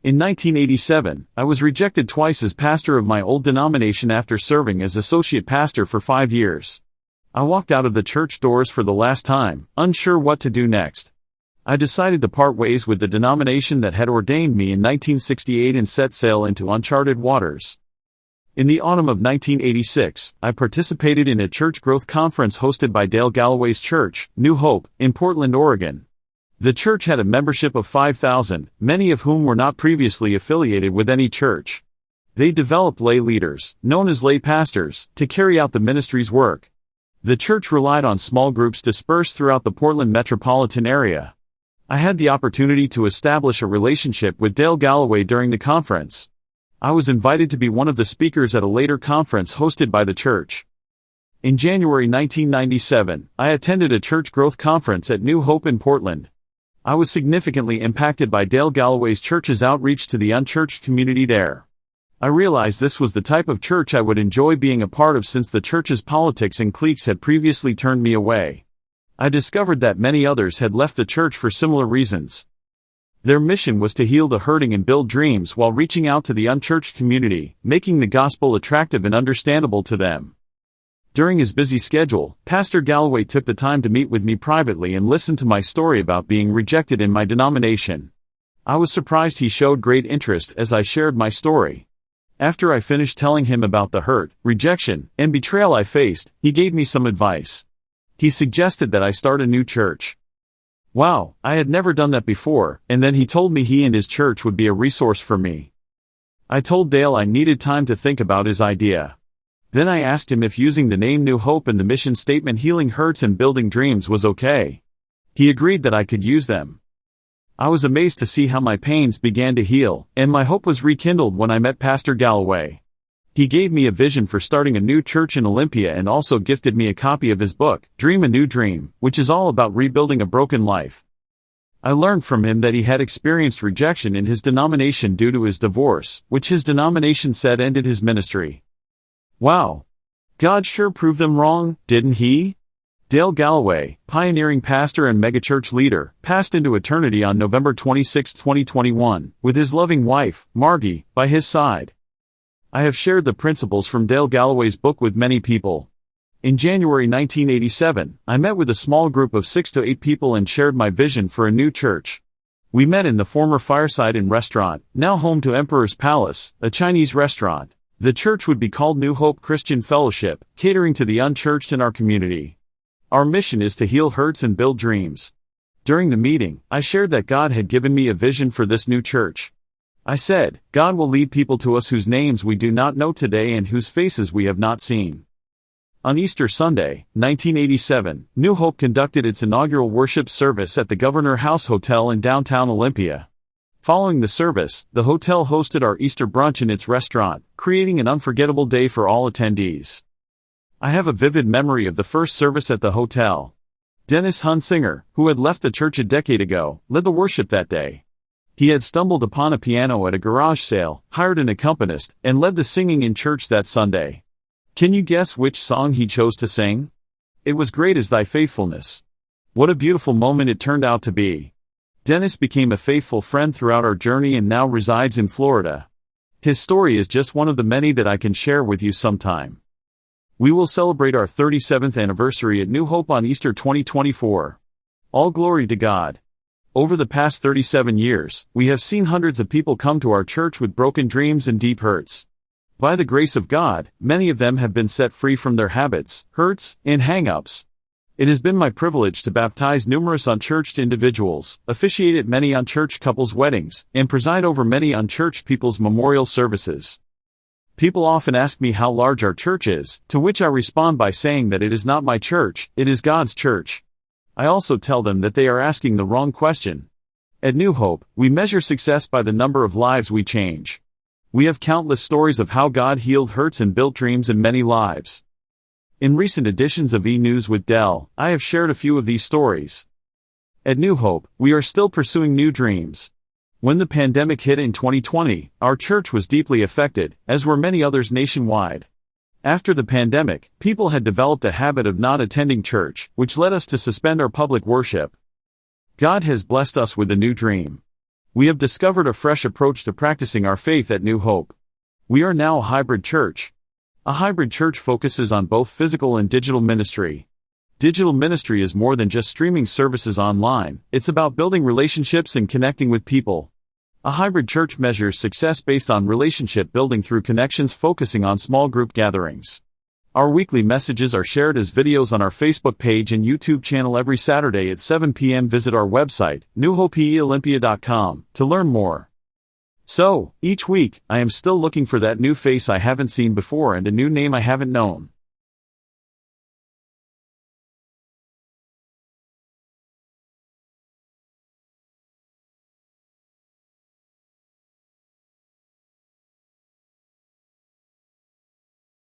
In 1987, I was rejected twice as pastor of my old denomination after serving as associate pastor for 5 years. I walked out of the church doors for the last time, unsure what to do next. I decided to part ways with the denomination that had ordained me in 1968 and set sail into uncharted waters. In the autumn of 1986, I participated in a church growth conference hosted by Dale Galloway's church, New Hope, in Portland, Oregon. The church had a membership of 5,000, many of whom were not previously affiliated with any church. They developed lay leaders, known as lay pastors, to carry out the ministry's work. The church relied on small groups dispersed throughout the Portland metropolitan area. I had the opportunity to establish a relationship with Dale Galloway during the conference. I was invited to be one of the speakers at a later conference hosted by the church. In January 1997, I attended a church growth conference at New Hope in Portland. I was significantly impacted by Dale Galloway's church's outreach to the unchurched community there. I realized this was the type of church I would enjoy being a part of since the church's politics and cliques had previously turned me away. I discovered that many others had left the church for similar reasons. Their mission was to heal the hurting and build dreams while reaching out to the unchurched community, making the gospel attractive and understandable to them. During his busy schedule, Pastor Galloway took the time to meet with me privately and listen to my story about being rejected in my denomination. I was surprised he showed great interest as I shared my story. After I finished telling him about the hurt, rejection, and betrayal I faced, he gave me some advice. He suggested that I start a new church. Wow, I had never done that before, and then he told me he and his church would be a resource for me. I told Dale I needed time to think about his idea. Then I asked him if using the name New Hope and the mission statement Healing Hurts and Building Dreams was okay. He agreed that I could use them. I was amazed to see how my pains began to heal, and my hope was rekindled when I met Pastor Galloway. He gave me a vision for starting a new church in Olympia and also gifted me a copy of his book, Dream a New Dream, which is all about rebuilding a broken life. I learned from him that he had experienced rejection in his denomination due to his divorce, which his denomination said ended his ministry. Wow! God sure proved them wrong, didn't he? Dale Galloway, pioneering pastor and megachurch leader, passed into eternity on November 26, 2021, with his loving wife, Margie, by his side. I have shared the principles from Dale Galloway's book with many people. In January 1987, I met with a small group of 6 to 8 people and shared my vision for a new church. We met in the former Fireside Inn restaurant, now home to Emperor's Palace, a Chinese restaurant. The church would be called New Hope Christian Fellowship, catering to the unchurched in our community. Our mission is to heal hurts and build dreams. During the meeting, I shared that God had given me a vision for this new church. I said, God will lead people to us whose names we do not know today and whose faces we have not seen. On Easter Sunday, 1987, New Hope conducted its inaugural worship service at the Governor House Hotel in downtown Olympia. Following the service, the hotel hosted our Easter brunch in its restaurant, creating an unforgettable day for all attendees. I have a vivid memory of the first service at the hotel. Dennis Hunsinger, who had left the church a decade ago, led the worship that day. He had stumbled upon a piano at a garage sale, hired an accompanist, and led the singing in church that Sunday. Can you guess which song he chose to sing? It was Great Is Thy Faithfulness. What a beautiful moment it turned out to be. Dennis became a faithful friend throughout our journey and now resides in Florida. His story is just one of the many that I can share with you sometime. We will celebrate our 37th anniversary at New Hope on Easter 2024. All glory to God. Over the past 37 years, we have seen hundreds of people come to our church with broken dreams and deep hurts. By the grace of God, many of them have been set free from their habits, hurts, and hang-ups. It has been my privilege to baptize numerous unchurched individuals, officiate at many unchurched couples' weddings, and preside over many unchurched people's memorial services. People often ask me how large our church is, to which I respond by saying that it is not my church, it is God's church. I also tell them that they are asking the wrong question. At New Hope, we measure success by the number of lives we change. We have countless stories of how God healed hurts and built dreams in many lives. In recent editions of E-News with Dell, I have shared a few of these stories. At New Hope, we are still pursuing new dreams. When the pandemic hit in 2020, our church was deeply affected, as were many others nationwide. After the pandemic, people had developed a habit of not attending church, which led us to suspend our public worship. God has blessed us with a new dream. We have discovered a fresh approach to practicing our faith at New Hope. We are now a hybrid church. A hybrid church focuses on both physical and digital ministry. Digital ministry is more than just streaming services online, it's about building relationships and connecting with people. A hybrid church measures success based on relationship building through connections, focusing on small group gatherings. Our weekly messages are shared as videos on our Facebook page and YouTube channel every Saturday at 7 p.m. Visit our website, newhopeolympia.com, to learn more. So, each week, I am still looking for that new face I haven't seen before and a new name I haven't known.